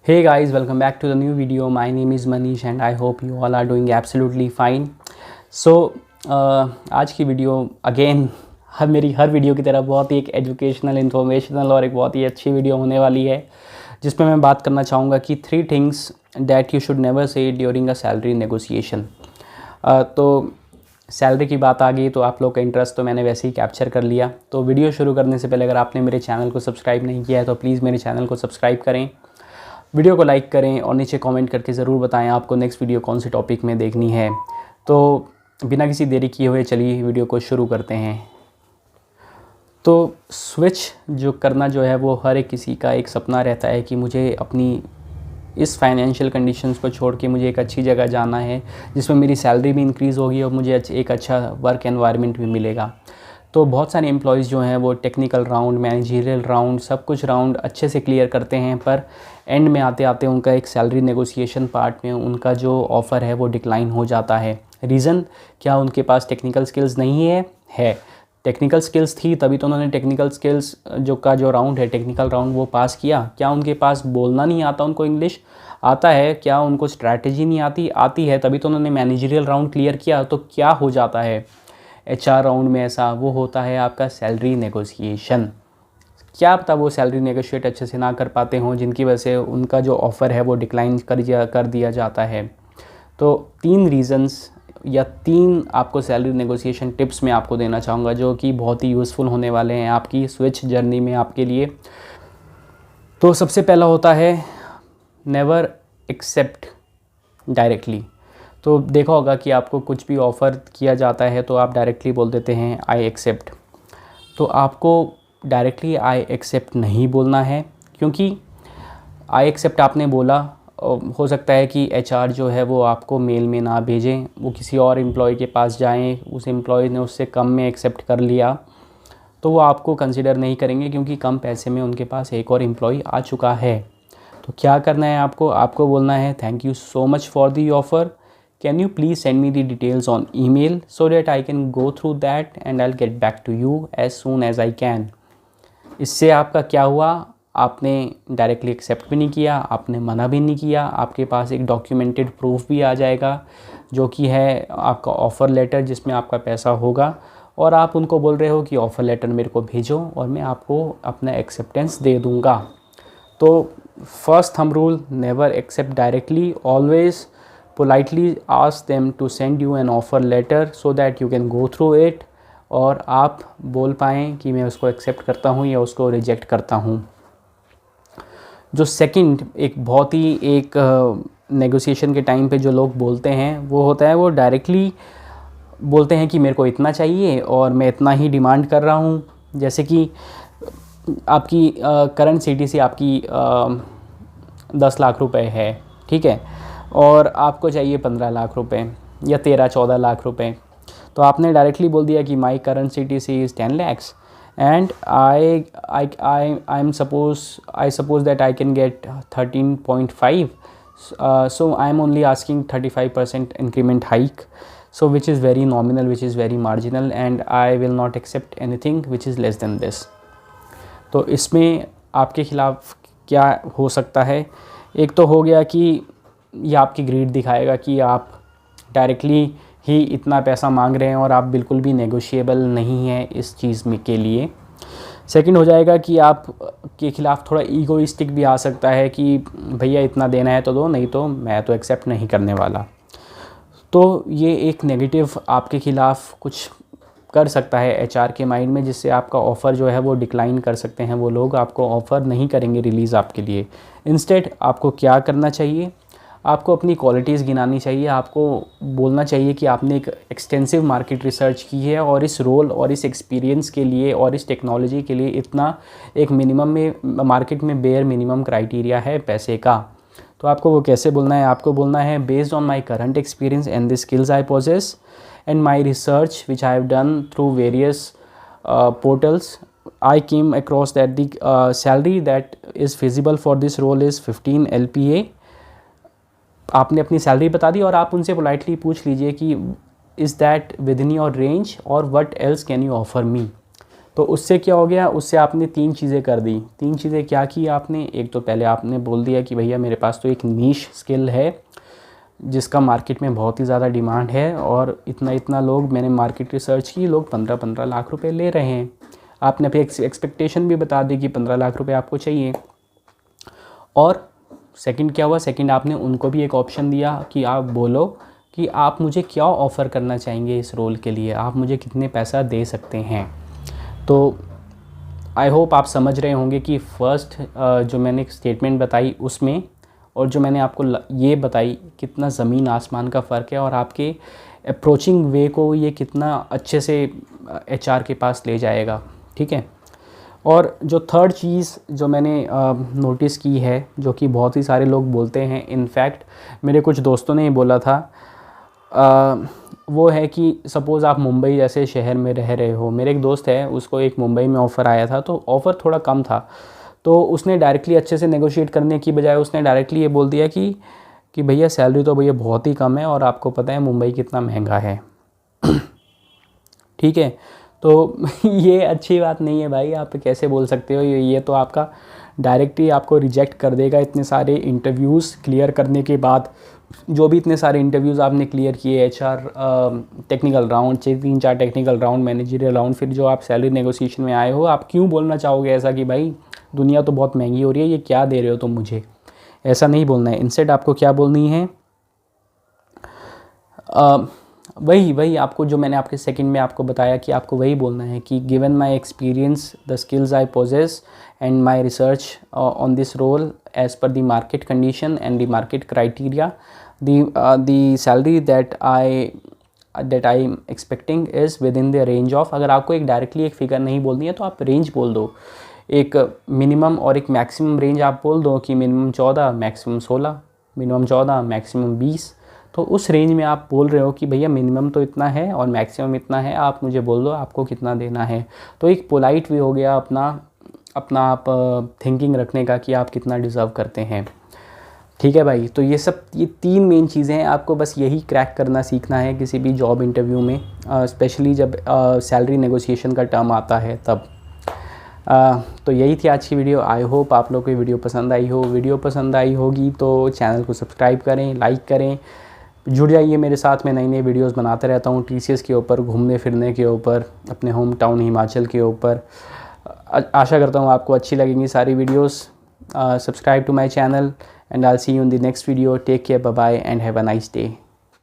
Hey guys, welcome back to the new video. My name is Manish and I hope you all are doing absolutely fine. So आज की video again मेरी हर video की तरह बहुत ही एक educational, informational और एक बहुत ही अच्छी वीडियो होने वाली है, जिसमें मैं बात करना चाहूँगा कि 3 things that you should never say during a salary negotiation. तो सैलरी की बात आ गई तो आप लोग का इंटरेस्ट तो मैंने वैसे ही कैप्चर कर लिया। तो वीडियो शुरू करने से पहले अगर आपने मेरे चैनल को सब्सक्राइब नहीं किया है तो प्लीज़ मेरे चैनल को सब्सक्राइब करें, वीडियो को लाइक करें और नीचे कमेंट करके ज़रूर बताएं आपको नेक्स्ट वीडियो कौन से टॉपिक में देखनी है। तो बिना किसी देरी किए हुए चलिए वीडियो को शुरू करते हैं। तो स्विच जो करना जो है वो हर एक किसी का एक सपना रहता है कि मुझे अपनी इस फाइनेंशियल कंडीशंस को छोड़ के मुझे एक अच्छी जगह जाना है जिसमें मेरी सैलरी भी इंक्रीज़ होगी और मुझे एक अच्छा वर्क एनवायरनमेंट भी मिलेगा। तो बहुत सारे एम्प्लॉयज़ जो हैं वो टेक्निकल राउंड, मैनेजरियल राउंड, सब कुछ राउंड अच्छे से क्लियर करते हैं, पर एंड में आते आते उनका एक सैलरी नेगोशिएशन पार्ट में उनका जो ऑफ़र है वो डिक्लाइन हो जाता है। रीज़न क्या? उनके पास टेक्निकल स्किल्स नहीं है। टेक्निकल स्किल्स थी तभी तो उन्होंने टेक्निकल स्किल्स जो राउंड है, टेक्निकल राउंड वो पास किया। क्या उनके पास बोलना नहीं आता? उनको इंग्लिश आता है। क्या उनको स्ट्रैटेजी नहीं आती है तभी तो उन्होंने मैनेजरियल राउंड क्लियर किया। तो क्या हो जाता है HR राउंड में? ऐसा वो होता है आपका सैलरी नेगोशिएशन। क्या पता वो सैलरी नेगोशिएट अच्छे से ना कर पाते हों, जिनकी वजह से उनका जो ऑफ़र है वो डिक्लाइन कर दिया जाता है। तो 3 रीज़न्स या 3 आपको सैलरी नेगोशिएशन टिप्स मैं आपको देना चाहूँगा जो कि बहुत ही यूज़फुल होने वाले हैं आपकी स्विच जर्नी में आपके लिए। तो सबसे पहला होता है नेवर एक्सेप्ट डायरेक्टली। तो देखा होगा कि आपको कुछ भी ऑफ़र किया जाता है तो आप डायरेक्टली बोल देते हैं आई एक्सेप्ट। तो आपको डायरेक्टली आई एक्सेप्ट नहीं बोलना है, क्योंकि आई एक्सेप्ट आपने बोला, हो सकता है कि HR जो है वो आपको मेल में ना भेजें, वो किसी और एम्प्लॉय के पास जाएं, उस एम्प्लॉय ने उससे कम में एक्सेप्ट कर लिया तो वो आपको कंसिडर नहीं करेंगे, क्योंकि कम पैसे में उनके पास एक और एम्प्लॉय आ चुका है। तो क्या करना है आपको बोलना है thank you so much for the offer, can you please send me the details on email so that I can go through that and I'll get back to you as soon as I can। इससे आपका क्या हुआ? आपने directly accept भी नहीं किया, आपने मना भी नहीं किया, आपके पास एक डॉक्यूमेंटेड प्रूफ भी आ जाएगा जो कि है आपका ऑफ़र लेटर जिसमें आपका पैसा होगा, और आप उनको बोल रहे हो कि ऑफ़र लेटर मेरे को भेजो और मैं आपको अपना एक्सेप्टेंस दे दूँगा। तो first thumb rule, never accept directly, always politely ask them to send you an offer letter so that you can go through it और आप बोल पाएँ कि मैं उसको एक्सेप्ट करता हूँ या उसको रिजेक्ट करता हूँ। जो सेकंड एक बहुत ही एक नेगोशिएशन के टाइम पे जो लोग बोलते हैं वो होता है, वो डायरेक्टली बोलते हैं कि मेरे को इतना चाहिए और मैं इतना ही डिमांड कर रहा हूँ। जैसे कि आपकी करंट CTC आपकी 10 लाख रुपए है, ठीक है, और आपको चाहिए 15 लाख रुपए या 13-14 लाख रुपए। तो आपने डायरेक्टली बोल दिया कि my current CTC is 10 lakhs and I suppose that I can get 13.5, so I am only asking 35% increment hike, so which is very nominal, which is very marginal, and I will not accept anything which is less than this। तो इसमें आपके ख़िलाफ़ क्या हो सकता है? एक तो हो गया कि ये आपकी ग्रीड दिखाएगा कि आप डायरेक्टली ही इतना पैसा मांग रहे हैं और आप बिल्कुल भी नेगोशिएबल नहीं हैं इस चीज़ में के लिए। सेकंड हो जाएगा कि आप के ख़िलाफ़ थोड़ा ईगोइस्टिक भी आ सकता है कि भैया इतना देना है तो दो, नहीं तो मैं तो एक्सेप्ट नहीं करने वाला। तो ये एक नेगेटिव आपके ख़िलाफ़ कुछ कर सकता है HR के माइंड में, जिससे आपका ऑफ़र जो है वो डिक्लाइन कर सकते हैं। वो लोग आपको ऑफ़र नहीं करेंगे रिलीज़ आपके लिए। इंस्टेड आपको क्या करना चाहिए? आपको अपनी क्वालिटीज़ गिनानी चाहिए। आपको बोलना चाहिए कि आपने एक एक्सटेंसिव मार्केट रिसर्च की है और इस रोल और इस एक्सपीरियंस के लिए और इस टेक्नोलॉजी के लिए इतना एक मिनिमम में मार्केट में बेयर मिनिमम क्राइटेरिया है पैसे का। तो आपको वो कैसे बोलना है? आपको बोलना है based on my current experience and the skills I poses and my research which I have done through various portals, I came across that the salary that is feasible for this role is 15 LPA। आपने अपनी salary बता दी और आप उनसे politely पूछ लीजिए कि is that within your range or what else can you offer me. तो उससे क्या हो गया, उससे आपने 3 चीज़ें कर दी। 3 चीज़ें क्या की आपने, एक तो पहले आपने बोल दिया कि भैया मेरे पास तो एक नीश स्किल है जिसका मार्केट में बहुत ही ज़्यादा डिमांड है और इतना इतना लोग, मैंने मार्केट रिसर्च की, लोग 15-15 लाख रुपए ले रहे हैं। आपने अपनी एक्सपेक्टेशन भी बता दी कि 15 लाख रुपए आपको चाहिए। और सेकंड क्या हुआ, सेकंड आपने उनको भी एक ऑप्शन दिया कि आप बोलो कि आप मुझे क्या ऑफ़र करना चाहेंगे इस रोल के लिए, आप मुझे कितने पैसा दे सकते हैं। तो आई होप आप समझ रहे होंगे कि फ़र्स्ट जो मैंने एक स्टेटमेंट बताई उसमें और जो मैंने आपको ये बताई, कितना ज़मीन आसमान का फ़र्क है और आपके अप्रोचिंग वे को ये कितना अच्छे से एचआर के पास ले जाएगा। ठीक है। और जो थर्ड चीज़ जो मैंने नोटिस की है, जो कि बहुत ही सारे लोग बोलते हैं, इनफैक्ट मेरे कुछ दोस्तों ने ही बोला था, वो है कि सपोज़ आप मुंबई जैसे शहर में रह रहे हो। मेरे एक दोस्त है, उसको एक मुंबई में ऑफ़र आया था, तो ऑफ़र थोड़ा कम था, तो उसने डायरेक्टली अच्छे से नेगोशिएट करने की बजाय उसने डायरेक्टली ये बोल दिया कि भैया सैलरी तो भैया बहुत ही कम है और आपको पता है मुंबई कितना महंगा है। ठीक है। तो ये अच्छी बात नहीं है भाई, आप कैसे बोल सकते हो, ये तो आपका डायरेक्टली आपको रिजेक्ट कर देगा। इतने सारे इंटरव्यूज़ क्लियर करने के बाद, जो भी इतने सारे इंटरव्यूज़ आपने क्लियर किए, HR technical round, 3-4 technical round, managerial round, फिर जो आप सैलरी नेगोशिएशन में आए हो, आप क्यों बोलना चाहोगे ऐसा कि भाई दुनिया तो बहुत महंगी हो रही है, ये क्या दे रहे हो तुम मुझे? ऐसा नहीं बोलना है। इंस्टेड आपको क्या बोलनी है, वही आपको, जो मैंने आपके सेकंड में आपको बताया कि आपको वही बोलना है कि given my experience, the skills I possess and my research on this role as per the market condition and the market criteria, the salary that I am expecting is within the range of. अगर आपको एक directly एक figure नहीं बोलनी है तो आप range बोल दो, एक मिनिमम और एक मैक्सिमम रेंज आप बोल दो कि मिनिमम 14, मैक्सिमम 16, मिनिमम 14, मैक्सिमम 20। तो उस रेंज में आप बोल रहे हो कि भैया मिनिमम तो इतना है और मैक्सिमम इतना है, आप मुझे बोल दो आपको कितना देना है। तो एक पोलाइट वे हो गया अपना आप थिंकिंग रखने का कि आप कितना डिज़र्व करते हैं। ठीक है भाई। तो ये 3 मेन चीज़ें हैं, आपको बस यही क्रैक करना सीखना है किसी भी जॉब इंटरव्यू में, स्पेशली जब सैलरी नेगोशिएशन का टर्म आता है तब। तो यही थी आज की वीडियो। आई होप आप लोग को वीडियो पसंद आई हो। वीडियो पसंद आई होगी तो चैनल को सब्सक्राइब करें, लाइक करें, जुड़ जाइए मेरे साथ। में नई वीडियोस बनाते रहता हूँ टीसीएस के ऊपर, घूमने फिरने के ऊपर, अपने होम टाउन हिमाचल के ऊपर। आशा करता हूँ आपको अच्छी लगेंगी सारी videos. Subscribe to my channel and I will see you in the next video. Take care, bye bye and have a nice day.